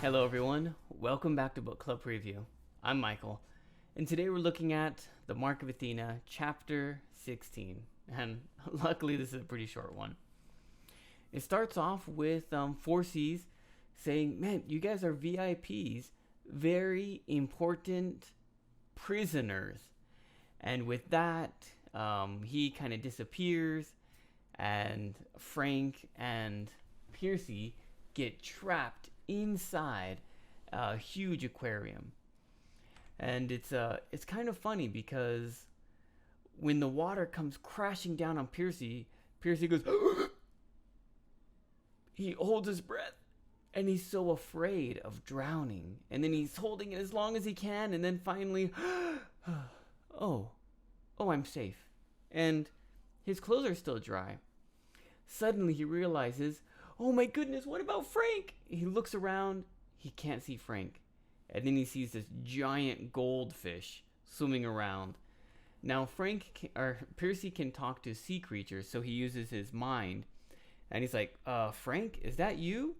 Hello, everyone. Welcome back to Book Club Preview. I'm Michael, and today we're looking at the Mark of Athena, chapter 16. And luckily, this is a pretty short one. It starts off with 4Cs saying, "Man, you guys are VIPs, very important prisoners." And with that, he kind of disappears, and Frank and Piercy get trapped inside a huge aquarium. And it's kind of funny because when the water comes crashing down on Piercy goes he holds his breath and he's so afraid of drowning. And then he's holding it as long as he can, and then finally oh, I'm safe. And his clothes are still dry. Suddenly he realizes, oh my goodness, what about Frank? He looks around, he can't see Frank. And then he sees this giant goldfish swimming around. Now Percy can talk to sea creatures, so he uses his mind. And he's like, Frank, is that you?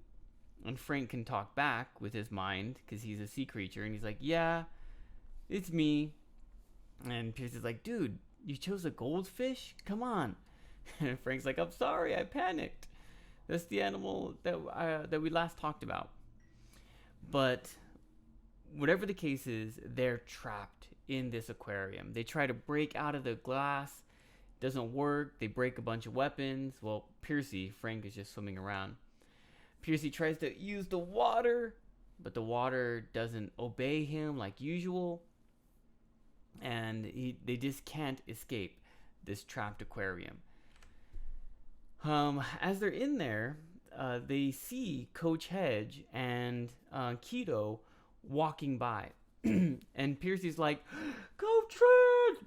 And Frank can talk back with his mind because he's a sea creature. And he's like, yeah, it's me. And Percy's like, dude, you chose a goldfish? Come on. And Frank's like, I'm sorry, I panicked. That's the animal that we last talked about. But whatever the case is, they're trapped in this aquarium. They try to break out of the glass. Doesn't work. They break a bunch of weapons. Well, Frank is just swimming around. Piercy tries to use the water, but the water doesn't obey him like usual. And they just can't escape this trapped aquarium. As they're in there, they see Coach Hedge and Keto walking by. And Piercy's like, Coach Hedge!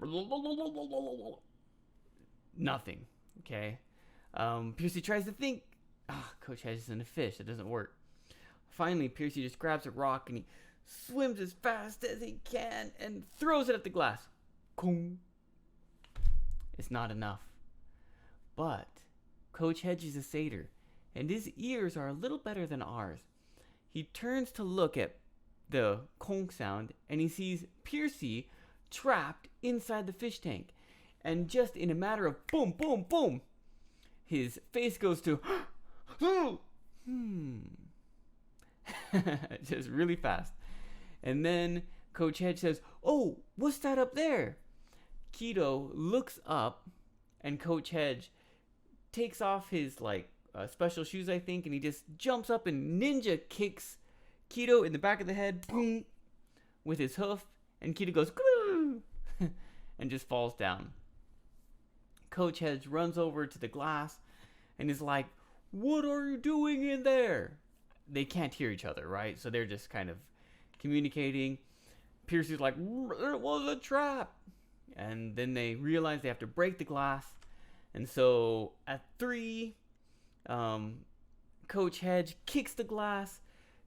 Nothing. Okay. Piercy tries to think, Coach Hedge isn't a fish. That doesn't work. Finally, Piercy just grabs a rock and he swims as fast as he can and throws it at the glass. Kong. It's not enough. But Coach Hedge is a satyr, and his ears are a little better than ours. He turns to look at the conch sound, and he sees Piercy trapped inside the fish tank. And just in a matter of boom, boom, boom, his face goes to just really fast. And then Coach Hedge says, oh, what's that up there? Keto looks up, and Coach Hedge takes off his special shoes, I think, and he just jumps up and ninja kicks Keto in the back of the head, boom, with his hoof, and Keto goes and just falls down. Coach Hedge runs over to the glass and is like, what are you doing in there? They can't hear each other, right? So they're just kind of communicating. Piercy's like, it was a trap. And then they realize they have to break the glass. And so at 3, Coach Hedge kicks the glass.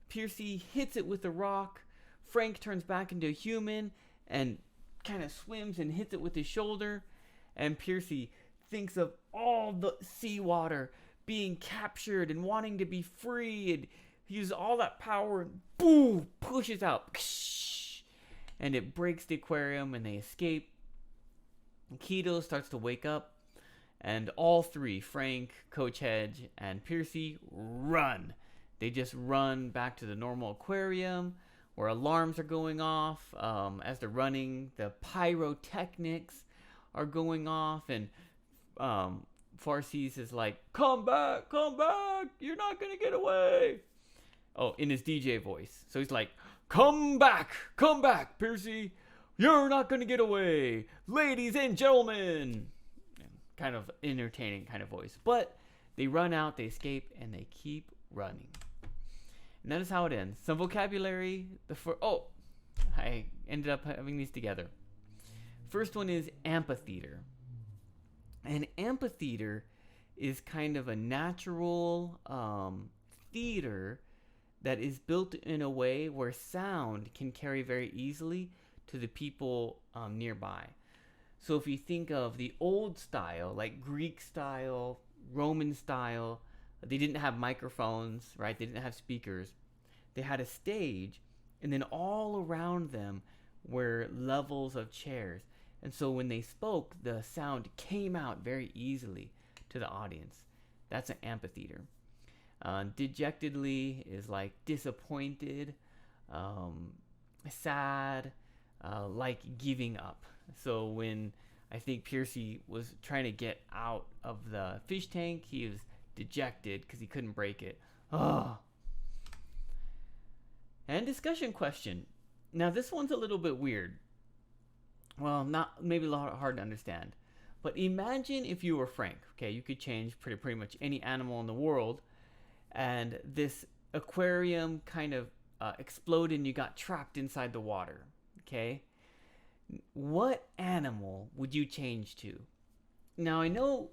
Piercy hits it with a rock. Frank turns back into a human and kind of swims and hits it with his shoulder. And Piercy thinks of all the seawater being captured and wanting to be free. And he uses all that power and boom, pushes out. And it breaks the aquarium and they escape. Keto starts to wake up. And all 3, Frank, Coach Hedge, and Piercy, run. They just run back to the normal aquarium where alarms are going off. As they're running, the pyrotechnics are going off. And Farsees is like, come back, you're not going to get away. Oh, in his DJ voice. So he's like, come back, Piercy. You're not going to get away. Ladies and gentlemen. Kind of entertaining kind of voice. But they run out, they escape, and they keep running. And that is how it ends. Some vocabulary. I ended up having these together. First one is amphitheater. An amphitheater is kind of a natural theater that is built in a way where sound can carry very easily to the people nearby. So if you think of the old style, like Greek style, Roman style, they didn't have microphones, right? They didn't have speakers. they had a stage, and then all around them were levels of chairs. And so when they spoke, the sound came out very easily to the audience. That's an amphitheater. Dejectedly is like disappointed, sad, like giving up. So when I think Piercy was trying to get out of the fish tank, he was dejected because he couldn't break it. Oh. And discussion question. Now this one's a little bit weird. Well, not maybe a lot hard to understand. But imagine if you were Frank. Okay, you could change pretty much any animal in the world, and this aquarium kind of exploded and you got trapped inside the water. Okay, what animal would you change to? Now I know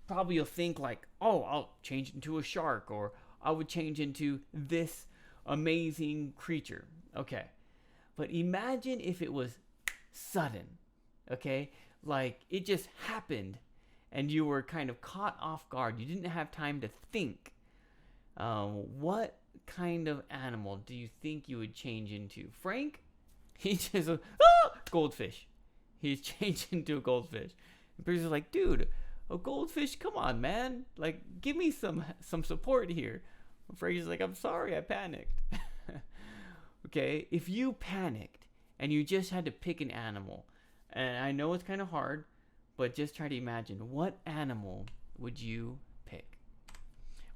probably you'll think like, oh, I'll change into a shark, or I would change into this amazing creature. Okay, but imagine if it was sudden. Okay, like it just happened and you were kind of caught off guard. You didn't have time to think. What kind of animal do you think you would change into? Frank, he just goldfish. He's changed into a goldfish. And Pierce is like, dude, a goldfish, come on, man, like give me some support here. Frank is like, I'm sorry, I panicked. Okay, if you panicked and you just had to pick an animal, and I know it's kind of hard, but just try to imagine, what animal would you pick?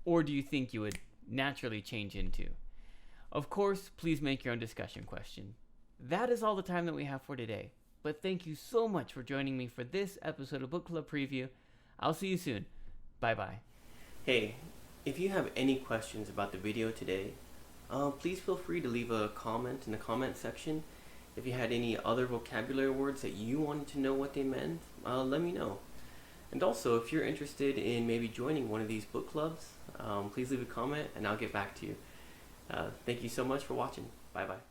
Or do you think you would naturally change into? Of course, please make your own discussion question. That is all the time that we have for today. But thank you so much for joining me for this episode of Book Club Preview. I'll see you soon. Bye-bye. Hey, if you have any questions about the video today, please feel free to leave a comment in the comment section. If you had any other vocabulary words that you wanted to know what they meant, let me know. And also, if you're interested in maybe joining one of these book clubs, please leave a comment and I'll get back to you. Thank you so much for watching. Bye-bye.